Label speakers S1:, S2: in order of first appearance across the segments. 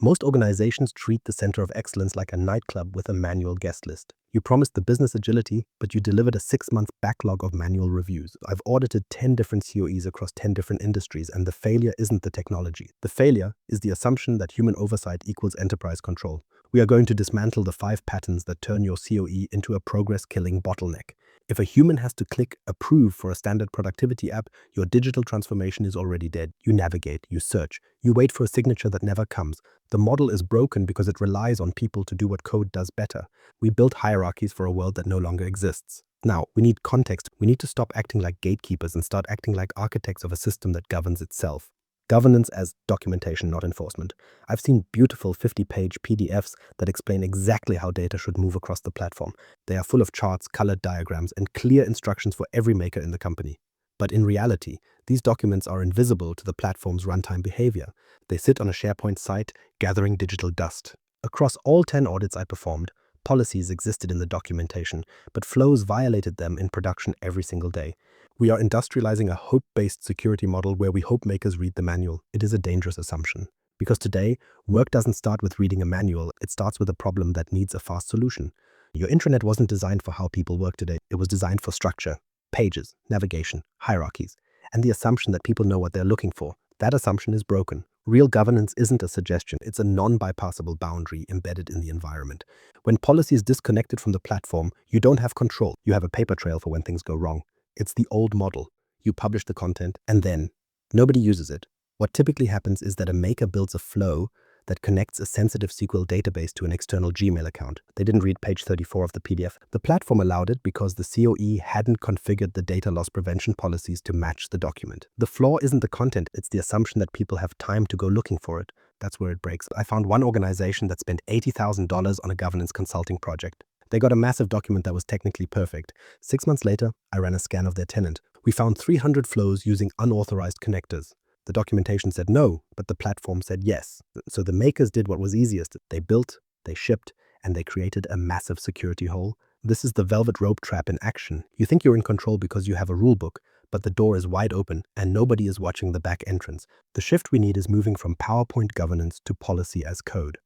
S1: Most organizations treat the center of excellence like a nightclub with a manual guest list. You promised the business agility, but you delivered a 6-month backlog of manual reviews. I've audited 10 different CoEs across 10 different industries, and the failure isn't the technology. The failure is the assumption that human oversight equals enterprise control. We are going to dismantle the 5 patterns that turn your CoE into a progress-killing bottleneck. If a human has to click approve for a standard productivity app, your digital transformation is already dead. You navigate, you search, you wait for a signature that never comes. The model is broken because it relies on people to do what code does better. We built hierarchies for a world that no longer exists. Now, we need context. We need to stop acting like gatekeepers and start acting like architects of a system that governs itself. Governance as documentation, not enforcement. I've seen beautiful 50-page PDFs that explain exactly how data should move across the platform. They are full of charts, colored diagrams, and clear instructions for every maker in the company. But in reality, these documents are invisible to the platform's runtime behavior. They sit on a SharePoint site, gathering digital dust. Across all 10 audits I performed, policies existed in the documentation, but flows violated them in production every single day. We are industrializing a hope-based security model where we hope makers read the manual. It is a dangerous assumption. Because today, work doesn't start with reading a manual, it starts with a problem that needs a fast solution. Your intranet wasn't designed for how people work today. It was designed for structure, pages, navigation, hierarchies, and the assumption that people know what they're looking for. That assumption is broken. Real governance isn't a suggestion, it's a non-bypassable boundary embedded in the environment. When policy is disconnected from the platform, you don't have control. You have a paper trail for when things go wrong. It's the old model. You publish the content, and then nobody uses it. What typically happens is that a maker builds a flow that connects a sensitive SQL database to an external Gmail account. They didn't read page 34 of the PDF. The platform allowed it because the CoE hadn't configured the data loss prevention policies to match the document. The flaw isn't the content, it's the assumption that people have time to go looking for it. That's where it breaks. I found one organization that spent $80,000 on a governance consulting project. They got a massive document that was technically perfect. 6 months later, I ran a scan of their tenant. We found 300 flows using unauthorized connectors. The documentation said no, but the platform said yes. So the makers did what was easiest. They built, they shipped, and they created a massive security hole. This is the velvet rope trap in action. You think you're in control because you have a rule book, but the door is wide open and nobody is watching the back entrance. The shift we need is moving from PowerPoint governance to policy as code.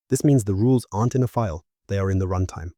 S1: This means the rules aren't in a file, they are in the runtime.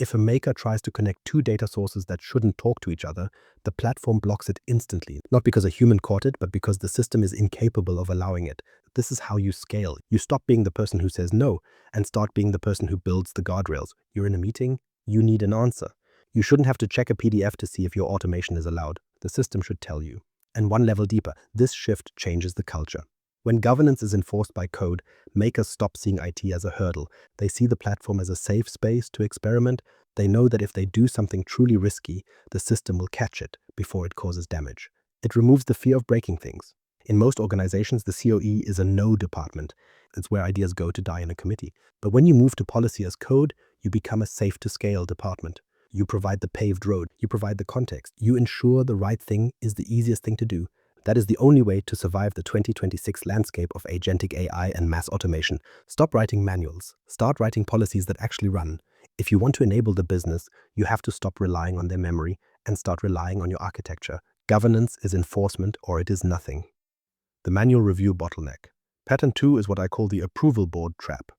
S1: If a maker tries to connect 2 data sources that shouldn't talk to each other, the platform blocks it instantly, not because a human caught it, but because the system is incapable of allowing it. This is how you scale. You stop being the person who says no and start being the person who builds the guardrails. You're in a meeting, you need an answer. You shouldn't have to check a PDF to see if your automation is allowed. The system should tell you. And one level deeper, this shift changes the culture. When governance is enforced by code, makers stop seeing IT as a hurdle. They see the platform as a safe space to experiment. They know that if they do something truly risky, the system will catch it before it causes damage. It removes the fear of breaking things. In most organizations, the CoE is a no department. It's where ideas go to die in a committee. But when you move to policy as code, you become a safe-to-scale department. You provide the paved road. You provide the context. You ensure the right thing is the easiest thing to do. That is the only way to survive the 2026 landscape of agentic AI and mass automation. Stop writing manuals. Start writing policies that actually run. If you want to enable the business, you have to stop relying on their memory and start relying on your architecture. Governance is enforcement or it is nothing. The manual review bottleneck. Pattern 2 is what I call the approval board trap.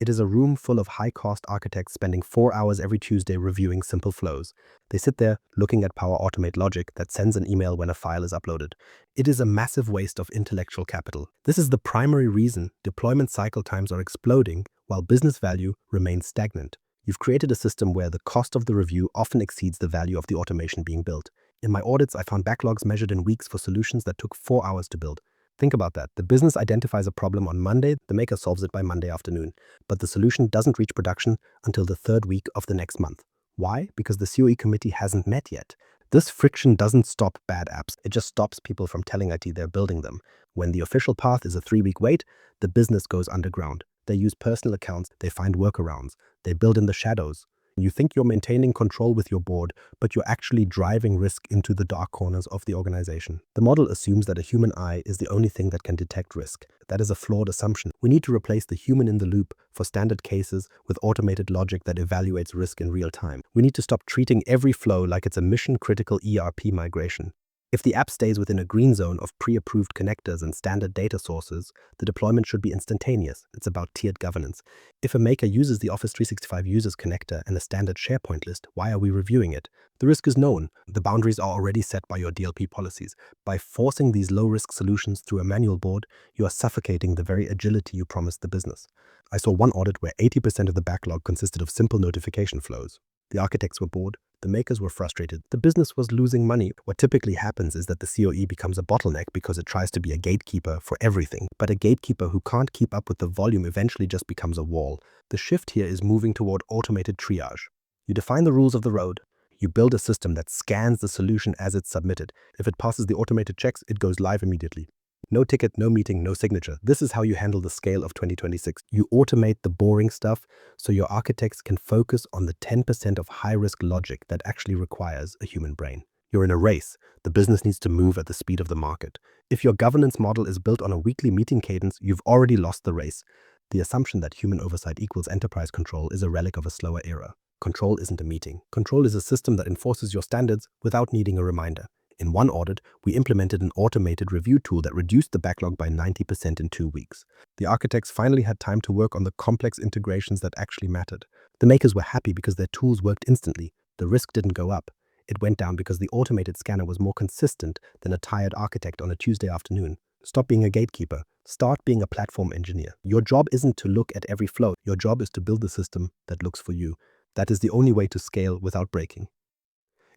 S1: It is a room full of high-cost architects spending 4 hours every Tuesday reviewing simple flows. They sit there looking at Power Automate logic that sends an email when a file is uploaded. It is a massive waste of intellectual capital. This is the primary reason deployment cycle times are exploding while business value remains stagnant. You've created a system where the cost of the review often exceeds the value of the automation being built. In my audits, I found backlogs measured in weeks for solutions that took 4 hours to build. Think about that. The business identifies a problem on Monday, the maker solves it by Monday afternoon, but the solution doesn't reach production until the 3rd week of the next month. Why? Because the CoE committee hasn't met yet. This friction doesn't stop bad apps, it just stops people from telling IT they're building them. When the official path is a 3-week wait, the business goes underground. They use personal accounts, they find workarounds, they build in the shadows. You think you're maintaining control with your board, but you're actually driving risk into the dark corners of the organization. The model assumes that a human eye is the only thing that can detect risk. That is a flawed assumption. We need to replace the human in the loop for standard cases with automated logic that evaluates risk in real time. We need to stop treating every flow like it's a mission-critical ERP migration. If the app stays within a green zone of pre-approved connectors and standard data sources, the deployment should be instantaneous. It's about tiered governance. If a maker uses the Office 365 users connector and a standard SharePoint list, why are we reviewing it? The risk is known. The boundaries are already set by your DLP policies. By forcing these low-risk solutions through a manual board, you are suffocating the very agility you promised the business. I saw one audit where 80% of the backlog consisted of simple notification flows. The architects were bored. The makers were frustrated. The business was losing money. What typically happens is that the CoE becomes a bottleneck because it tries to be a gatekeeper for everything. But a gatekeeper who can't keep up with the volume eventually just becomes a wall. The shift here is moving toward automated triage. You define the rules of the road. You build a system that scans the solution as it's submitted. If it passes the automated checks, it goes live immediately. No ticket, no meeting, no signature. This is how you handle the scale of 2026. You automate the boring stuff so your architects can focus on the 10% of high-risk logic that actually requires a human brain. You're in a race. The business needs to move at the speed of the market. If your governance model is built on a weekly meeting cadence, you've already lost the race. The assumption that human oversight equals enterprise control is a relic of a slower era. Control isn't a meeting. Control is a system that enforces your standards without needing a reminder. In one audit, we implemented an automated review tool that reduced the backlog by 90% in 2 weeks. The architects finally had time to work on the complex integrations that actually mattered. The makers were happy because their tools worked instantly. The risk didn't go up. It went down because the automated scanner was more consistent than a tired architect on a Tuesday afternoon. Stop being a gatekeeper. Start being a platform engineer. Your job isn't to look at every flow. Your job is to build the system that looks for you. That is the only way to scale without breaking.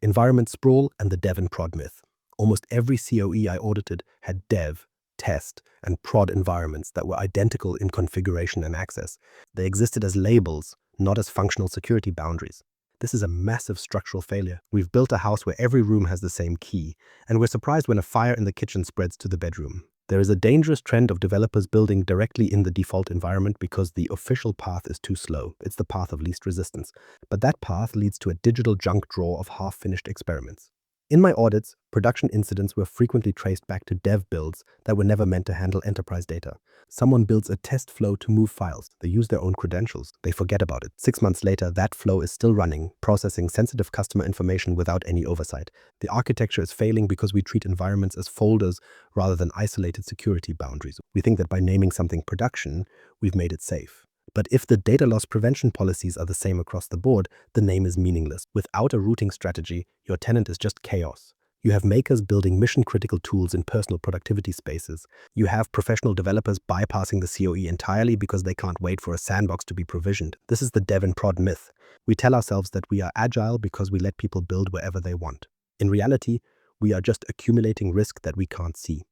S1: Environment sprawl and the dev and prod myth. Almost every CoE I audited had dev, test, and prod environments that were identical in configuration and access. They existed as labels, not as functional security boundaries. This is a massive structural failure. We've built a house where every room has the same key, and we're surprised when a fire in the kitchen spreads to the bedroom. There is a dangerous trend of developers building directly in the default environment because the official path is too slow. It's the path of least resistance. But that path leads to a digital junk drawer of half-finished experiments. In my audits, production incidents were frequently traced back to dev builds that were never meant to handle enterprise data. Someone builds a test flow to move files. They use their own credentials. They forget about it. 6 months later, that flow is still running, processing sensitive customer information without any oversight. The architecture is failing because we treat environments as folders rather than isolated security boundaries. We think that by naming something production, we've made it safe. But if the data loss prevention policies are the same across the board, the name is meaningless. Without a routing strategy, your tenant is just chaos. You have makers building mission-critical tools in personal productivity spaces. You have professional developers bypassing the CoE entirely because they can't wait for a sandbox to be provisioned. This is the dev and prod myth. We tell ourselves that we are agile because we let people build wherever they want. In reality, we are just accumulating risk that we can't see.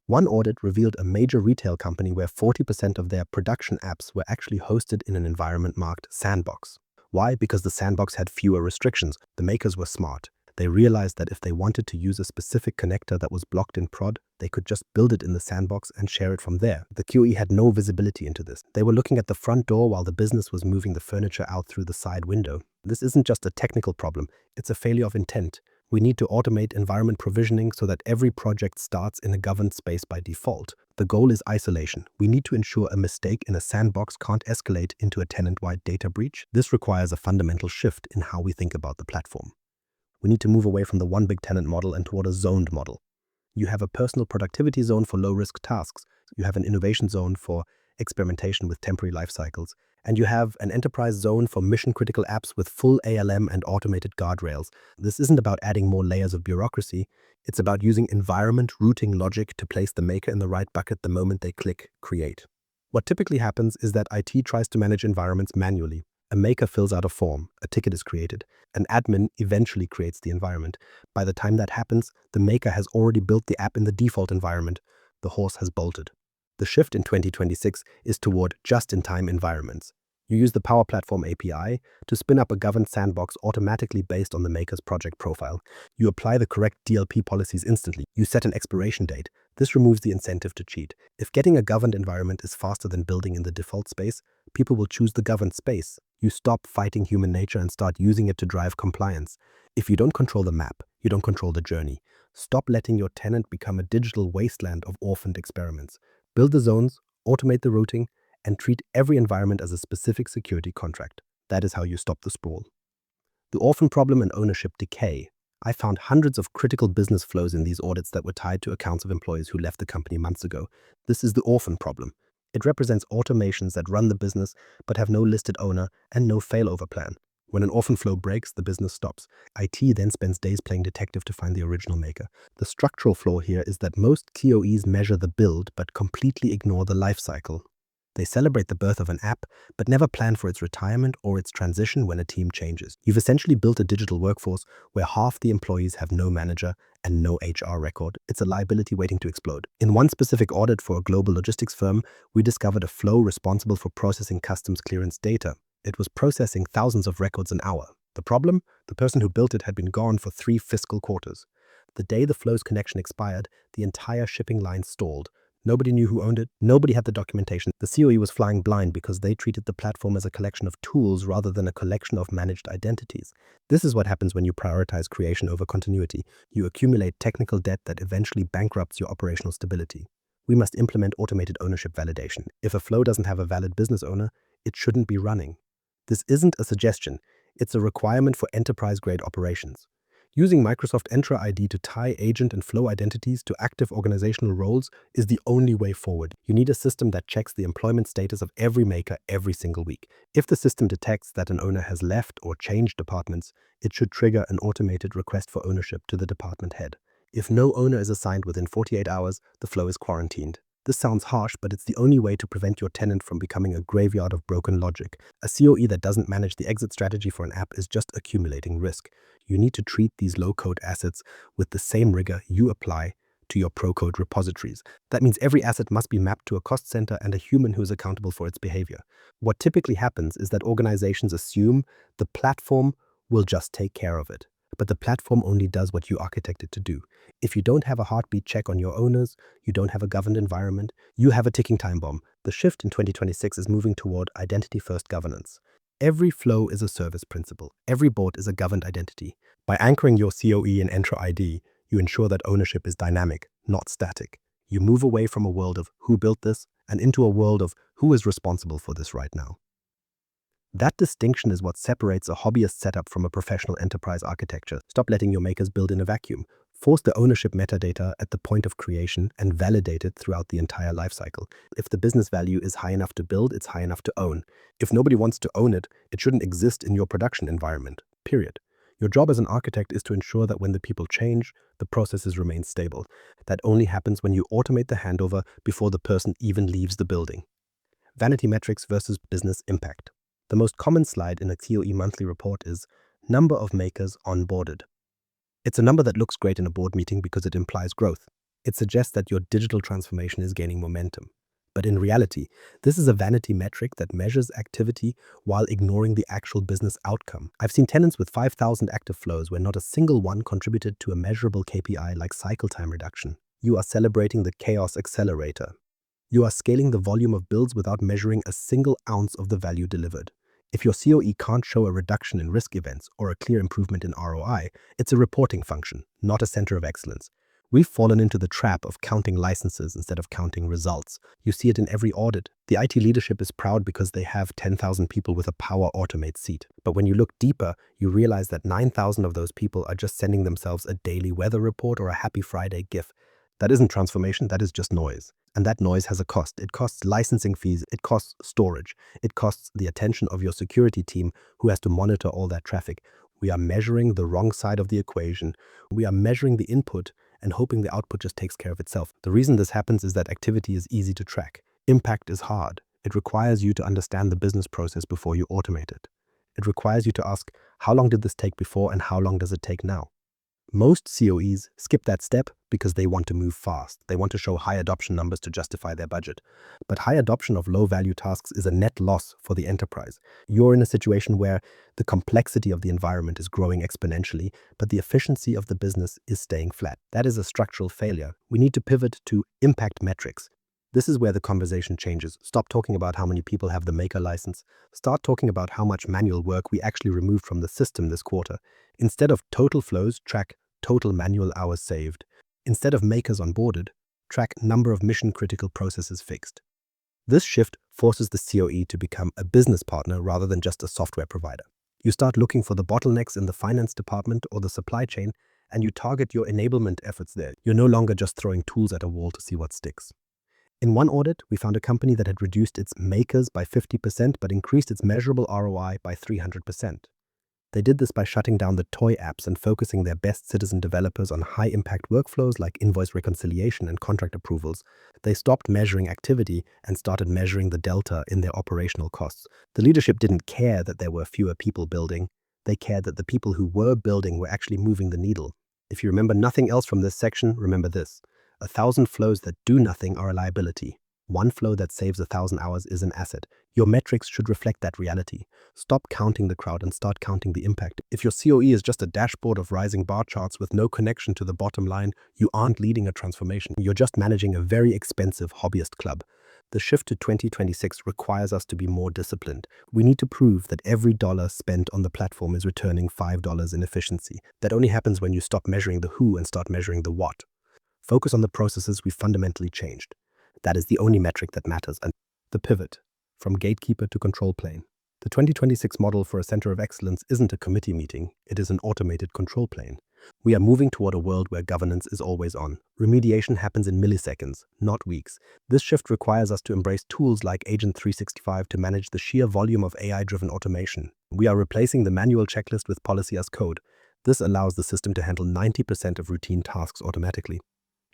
S1: One audit revealed a major retail company where 40% of their production apps were actually hosted in an environment marked sandbox. Why? Because the sandbox had fewer restrictions. The makers were smart. They realized that if they wanted to use a specific connector that was blocked in prod, they could just build it in the sandbox and share it from there. The CoE had no visibility into this. They were looking at the front door while the business was moving the furniture out through the side window. This isn't just a technical problem, it's a failure of intent. We need to automate environment provisioning so that every project starts in a governed space by default. The goal is isolation. We need to ensure a mistake in a sandbox can't escalate into a tenant-wide data breach. This requires a fundamental shift in how we think about the platform. We need to move away from the one big tenant model and toward a zoned model. You have a personal productivity zone for low-risk tasks. You have an innovation zone for experimentation with temporary life cycles. And you have an enterprise zone for mission-critical apps with full ALM and automated guardrails. This isn't about adding more layers of bureaucracy. It's about using environment routing logic to place the maker in the right bucket the moment they click Create. What typically happens is that IT tries to manage environments manually. A maker fills out a form, a ticket is created. An admin eventually creates the environment. By the time that happens, the maker has already built the app in the default environment. The horse has bolted. The shift in 2026 is toward just-in-time environments. You use the Power Platform API to spin up a governed sandbox automatically based on the maker's project profile. You apply the correct DLP policies instantly. You set an expiration date. This removes the incentive to cheat. If getting a governed environment is faster than building in the default space, people will choose the governed space. You stop fighting human nature and start using it to drive compliance. If you don't control the map, you don't control the journey. Stop letting your tenant become a digital wasteland of orphaned experiments. Build the zones, automate the routing, and treat every environment as a specific security contract. That is how you stop the sprawl. The orphan problem and ownership decay. I found hundreds of critical business flows in these audits that were tied to accounts of employees who left the company months ago. This is the orphan problem. It represents automations that run the business but have no listed owner and no failover plan. When an orphan flow breaks, the business stops. IT then spends days playing detective to find the original maker. The structural flaw here is that most CoEs measure the build but completely ignore the life cycle. They celebrate the birth of an app, but never plan for its retirement or its transition when a team changes. You've essentially built a digital workforce where half the employees have no manager and no HR record. It's a liability waiting to explode. In one specific audit for a global logistics firm, we discovered a flow responsible for processing customs clearance data. It was processing thousands of records an hour. The problem? The person who built it had been gone for 3 fiscal quarters. The day the flow's connection expired, the entire shipping line stalled. Nobody knew who owned it. Nobody had the documentation. The CoE was flying blind because they treated the platform as a collection of tools rather than a collection of managed identities. This is what happens when you prioritize creation over continuity. You accumulate technical debt that eventually bankrupts your operational stability. We must implement automated ownership validation. If a flow doesn't have a valid business owner, it shouldn't be running. This isn't a suggestion. It's a requirement for enterprise-grade operations. Using Microsoft Entra ID to tie agent and flow identities to active organizational roles is the only way forward. You need a system that checks the employment status of every maker every single week. If the system detects that an owner has left or changed departments, it should trigger an automated request for ownership to the department head. If no owner is assigned within 48 hours, the flow is quarantined. This sounds harsh, but it's the only way to prevent your tenant from becoming a graveyard of broken logic. A CoE that doesn't manage the exit strategy for an app is just accumulating risk. You need to treat these low-code assets with the same rigor you apply to your pro-code repositories. That means every asset must be mapped to a cost center and a human who is accountable for its behavior. What typically happens is that organizations assume the platform will just take care of it. But the platform only does what you architect it to do. If you don't have a heartbeat check on your owners, you don't have a governed environment, you have a ticking time bomb. The shift in 2026 is moving toward identity-first governance. Every flow is a service principle. Every bot is a governed identity. By anchoring your CoE in Entra ID, you ensure that ownership is dynamic, not static. You move away from a world of who built this and into a world of who is responsible for this right now. That distinction is what separates a hobbyist setup from a professional enterprise architecture. Stop letting your makers build in a vacuum. Force the ownership metadata at the point of creation and validate it throughout the entire lifecycle. If the business value is high enough to build, it's high enough to own. If nobody wants to own it, it shouldn't exist in your production environment, period. Your job as an architect is to ensure that when the people change, the processes remain stable. That only happens when you automate the handover before the person even leaves the building. Vanity metrics versus business impact. The most common slide in a CoE monthly report is number of makers onboarded. It's a number that looks great in a board meeting because it implies growth. It suggests that your digital transformation is gaining momentum. But in reality, this is a vanity metric that measures activity while ignoring the actual business outcome. I've seen tenants with 5,000 active flows where not a single one contributed to a measurable KPI like cycle time reduction. You are celebrating the chaos accelerator. You are scaling the volume of builds without measuring a single ounce of the value delivered. If your CoE can't show a reduction in risk events or a clear improvement in ROI, it's a reporting function, not a center of excellence. We've fallen into the trap of counting licenses instead of counting results. You see it in every audit. The IT leadership is proud because they have 10,000 people with a Power Automate seat. But when you look deeper, you realize that 9,000 of those people are just sending themselves a daily weather report or a Happy Friday GIF. That isn't transformation, that is just noise. And that noise has a cost. It costs licensing fees, it costs storage, it costs the attention of your security team who has to monitor all that traffic. We are measuring the wrong side of the equation. We are measuring the input and hoping the output just takes care of itself. The reason this happens is that activity is easy to track. Impact is hard. It requires you to understand the business process before you automate it. It requires you to ask, how long did this take before and how long does it take now? Most CoEs skip that step because they want to move fast. They want to show high adoption numbers to justify their budget. But high adoption of low-value tasks is a net loss for the enterprise. You're in a situation where the complexity of the environment is growing exponentially, but the efficiency of the business is staying flat. That is a structural failure. We need to pivot to impact metrics. This is where the conversation changes. Stop talking about how many people have the maker license. Start talking about how much manual work we actually removed from the system this quarter. Instead of total flows, track total manual hours saved. Instead of makers onboarded, track number of mission-critical processes fixed. This shift forces the CoE to become a business partner rather than just a software provider. You start looking for the bottlenecks in the finance department or the supply chain and you target your enablement efforts there. You're no longer just throwing tools at a wall to see what sticks. In one audit, we found a company that had reduced its makers by 50% but increased its measurable ROI by 300%. They did this by shutting down the toy apps and focusing their best citizen developers on high-impact workflows like invoice reconciliation and contract approvals. They stopped measuring activity and started measuring the delta in their operational costs. The leadership didn't care that there were fewer people building. They cared that the people who were building were actually moving the needle. If you remember nothing else from this section, remember this. 1,000 flows that do nothing are a liability. One flow that saves 1,000 hours is an asset. Your metrics should reflect that reality. Stop counting the crowd and start counting the impact. If your CoE is just a dashboard of rising bar charts with no connection to the bottom line, you aren't leading a transformation. You're just managing a very expensive hobbyist club. The shift to 2026 requires us to be more disciplined. We need to prove that every dollar spent on the platform is returning $5 in efficiency. That only happens when you stop measuring the who and start measuring the what. Focus on the processes we fundamentally changed. That is the only metric that matters. And the pivot from gatekeeper to control plane. The 2026 model for a center of excellence isn't a committee meeting, it is an automated control plane. We are moving toward a world where governance is always on. Remediation happens in milliseconds, not weeks. This shift requires us to embrace tools like Agent 365 to manage the sheer volume of AI-driven automation. We are replacing the manual checklist with policy as code. This allows the system to handle 90% of routine tasks automatically.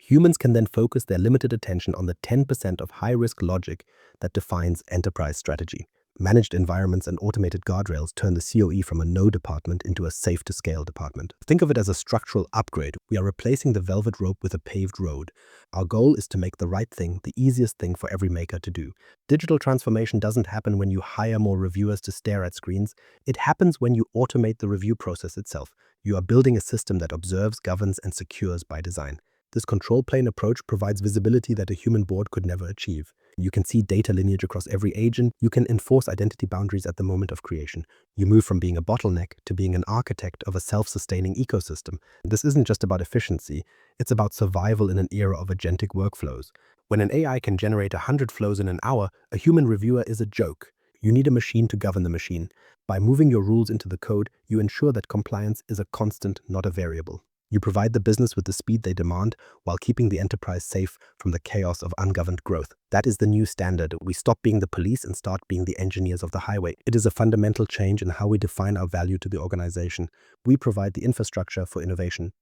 S1: Humans can then focus their limited attention on the 10% of high-risk logic that defines enterprise strategy. Managed environments and automated guardrails turn the CoE from a no department into a safe-to-scale department. Think of it as a structural upgrade. We are replacing the velvet rope with a paved road. Our goal is to make the right thing the easiest thing for every maker to do. Digital transformation doesn't happen when you hire more reviewers to stare at screens. It happens when you automate the review process itself. You are building a system that observes, governs, and secures by design. This control plane approach provides visibility that a human board could never achieve. You can see data lineage across every agent. You can enforce identity boundaries at the moment of creation. You move from being a bottleneck to being an architect of a self-sustaining ecosystem. This isn't just about efficiency, it's about survival in an era of agentic workflows. When an AI can generate 100 flows in an hour, a human reviewer is a joke. You need a machine to govern the machine. By moving your rules into the code, you ensure that compliance is a constant, not a variable. You provide the business with the speed they demand while keeping the enterprise safe from the chaos of ungoverned growth. That is the new standard. We stop being the police and start being the engineers of the highway. It is a fundamental change in how we define our value to the organization. We provide the infrastructure for innovation,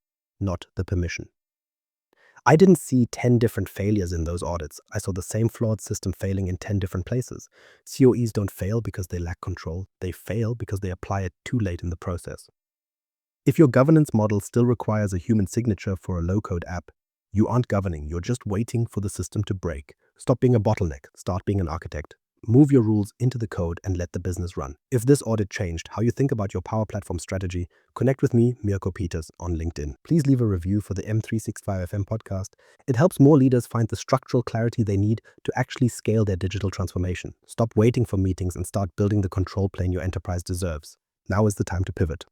S1: not the permission. I didn't see 10 different failures in those audits. I saw the same flawed system failing in 10 different places. CoEs don't fail because they lack control. They fail because they apply it too late in the process. If your governance model still requires a human signature for a low-code app, you aren't governing, you're just waiting for the system to break. Stop being a bottleneck, start being an architect. Move your rules into the code and let the business run. If this audit changed how you think about your Power Platform strategy, connect with me, Mirko Peters, on LinkedIn. Please leave a review for the M365FM podcast. It helps more leaders find the structural clarity they need to actually scale their digital transformation. Stop waiting for meetings and start building the control plane your enterprise deserves. Now is the time to pivot.